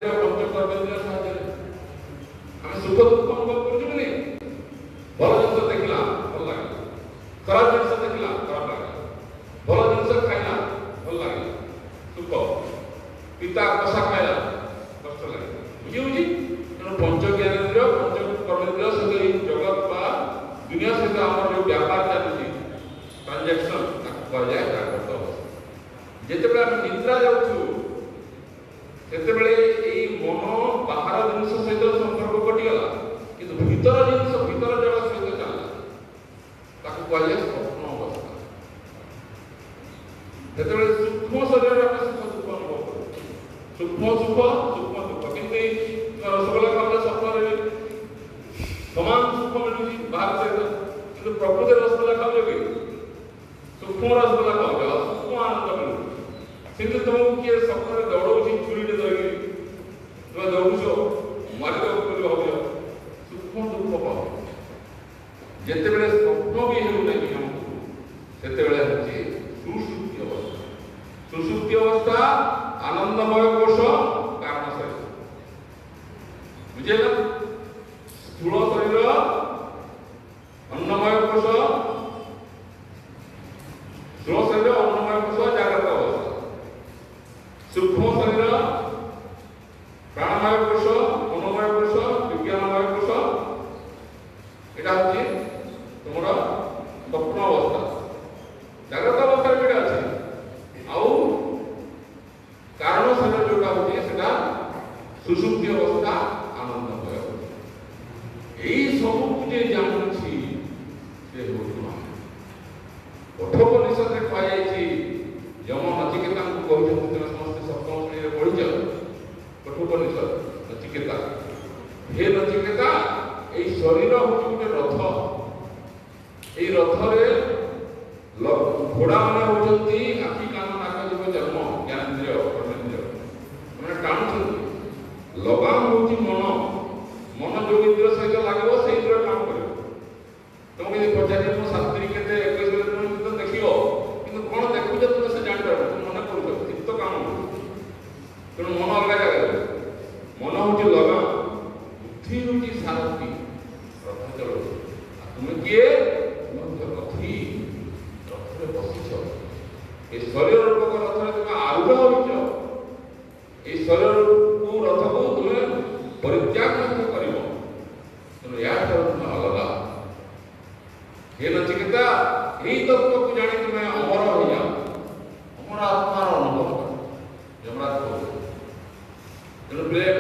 ପଞ୍ଚକର୍ମେନ୍ଦ୍ରିୟ ସାହାଯ୍ୟରେ ଆମେ ସୁଖ ଦୁଃଖ ଅନୁଭବ କରୁଛୁ କି ନାହିଁ? ଭଲ ଜିନିଷ ଦେଖିଲା ଭଲ ଲାଗିଲା, ଖରାପ ଜିନିଷ ଦେଖିଲା ଖରାପ ଲାଗିଲା, ଭଲ ଜିନିଷ ଖାଇଲା ଭଲ ଲାଗିଲା ସୁଖ, ପିତା କଷା ଖାଇଲା କଷ୍ଟ ଲାଗିଲା, ବୁଝି ହଉଛି? ତେଣୁ ପଞ୍ଚ ଜ୍ଞାନେନ୍ଦ୍ରିୟ ପଞ୍ଚ କର୍ମେନ୍ଦ୍ରିୟ ସହିତ ଏଇ ଜଗତ ବା ଦୁନିଆ ସହିତ ଆମର ଯେଉଁ ବ୍ୟାପାର ଚାଲୁଛି ଟ୍ରାଞ୍ଜାକ୍ସନ ତାକୁ କୁହାଯାଏ ଜାଗ୍ରତ ଅବସ୍ଥା। ଯେତେବେଳେ ଆମେ ନିଦ୍ରା ଯାଉଛୁ ସେତେବେଳେ ଏଇ ମନ ବାହାର ଜିନିଷ ସହିତ ସମ୍ପର୍କ କଟିଗଲା, କିନ୍ତୁ ଭିତର ଜିନିଷ ଭିତର ଜଗତ ସହିତ ଚାଲିଲା, ତାକୁ କୁହାଯାଏ ସ୍ୱପ୍ନ ଅବସ୍ଥା। ଯେତେବେଳେ ସୂକ୍ଷ୍ମ ଶରୀରରେ ଆମେ ସୁଖ ଦୁଃଖ ଅନୁଭବ କରୁ, ସୂକ୍ଷ୍ମ ସୁଖ ସୂକ୍ଷ୍ମ ଦୁଃଖ, କିନ୍ତୁ ରସଗୋଲା ଖାଇଲେ ସ୍ୱପ୍ନରେ ସମାନ ସୁଖ ମିଳୁଛି ବାହାର ସହିତ, କିନ୍ତୁ ପ୍ରକୃତରେ ରସଗୋଲା ଖାଉଛ କି? ସୂକ୍ଷ୍ମ ରସଗୋଲା ଖାଉଛ, ସୂକ୍ଷ୍ମ ଆନନ୍ଦ ମିଳୁଛି। କିନ୍ତୁ ତୁମକୁ କିଏ ସ୍ୱପ୍ନରେ ଦୌଡ଼ଉଛି ଛୁରୀଟେ ଧରିକି, ତୁମେ ଦୌଡ଼ୁଛ ମାରିଦେବ ବୋଲି ଭାବୁଛ, ସୂକ୍ଷ୍ମ ଦୁଃଖ ପାଉ। ଯେତେବେଳେ ସ୍ୱପ୍ନ ବି ହେଉନାହିଁ ଆମକୁ, ସେତେବେଳେ ହେଉଛି ସୁଷୁପ୍ତି ଅବସ୍ଥା। ସୁଷୁପ୍ତି ଅବସ୍ଥା ଆନନ୍ଦମୟ କୋଷ କାରଣ ଶରୀର, ବୁଝିଲା? ସ୍ଥୂଳ ଶରୀର ଅନ୍ନମୟ କୋଷ, ସ୍ଥୂଳ ଶରୀର ଅନ୍ନମୟ କୋଷ ଜାଗ୍ରତ ଅବସ୍ଥା, ସୂକ୍ଷ୍ମ ଶରୀର ପ୍ରାଣମୟ କୋଷ, ମନୋମୟ କୋଷ, ବିଜ୍ଞାନମୟ କୋଷ, ଏଇଟା ହଉଛି ତୁମର ସ୍ୱପ୍ନ ଅବସ୍ଥା। ଜାଗ୍ରତ ଅବସ୍ଥାରେ ଏଇଟା ଅଛି। ଆଉ କାରଣ ଶରୀର ଯୋଉଟା ହଉଛି ସେଟା ସୁଷୁପ୍ତି ଅବସ୍ଥା ଆନନ୍ଦମୟ। ଏଇ ସବୁକୁ ଯେ ଜାଣୁଛି ସେ ହଉଛି କଠୋପନିଷଦରେ କୁହାଯାଇଛି, ଯମ ନଚିକେତାଙ୍କୁ କହୁଛନ୍ତି, ତୁମେ ସମସ୍ତେ ସପ୍ତମ ଶ୍ରେଣୀରେ ପଢିଛ କଠୋପନିଷଦ। ନଚିକେତା, ହେ ନଚିକେତା, ଏଇ ଶରୀର ହଉଛି ଗୋଟେ ରଥ। ଏଇ ରଥରେ ଘୋଡ଼ା ମାନେ ହଉଛନ୍ତି ଆଖି କାନ ନାକ ଜିଭ ଚର୍ମ ଜ୍ଞାନେନ୍ଦ୍ରିୟ କର୍ମେନ୍ଦ୍ରିୟ, ମାନେ ଟାଣୁଛନ୍ତି। ଲଗାମ ହଉଛି ମନ, ମନ ଯୋଉ ଇନ୍ଦ୍ରିୟ ସହିତ ଲାଗିବ ସେଇ ଇନ୍ଦ୍ରିୟ କାମ କରିବ। ତମକୁ ଯଦି ପଚାରିବ ମୋ ଶାସ୍ତ୍ରୀ କେତେ 21 ତୁମେ ଦେଖିବ, କିନ୍ତୁ କଣ ଦେଖୁଛ ତୁମେ ସେ ଜାଣିପାରିବ, ତୁମେ ମନେ କରୁଛ, ଚିତ୍ତ କାମ କରୁଛ। ତେଣୁ ମନ ଅଲଗା ଜାଗାରେ, ମନ ହଉଛି ଲଗାମ, ବୁଦ୍ଧି ହଉଛି ସାରଥୀ, ରଥ ଚଳଉଛି। ଆଉ ତୁମେ କିଏ? ରଥୀ, ରଥରେ ବସିଛ। ଏ ଶରୀର ରୂପକ ରଥରେ ତୁମେ ଆରୂଢ଼ ହୋଇଛ। এই ଶରୀରକୁ ରଥକୁ ତୁମେ ପରିତ୍ୟାଗ ମଧ୍ୟ କରିବ। ତେଣୁ ଏହାଠାରୁ ତୁମେ ଅଲଗା। ହେ ନଚିକେତା, ଏହି ତତ୍ତ୍ୱକୁ ଜାଣି ତୁମେ ଅମର ହୋଇଯାଅ, ଅମର ଆତ୍ମାର ଅନୁଭବ କର। ଯମରାଜ କହୁଛି। ତେଣୁ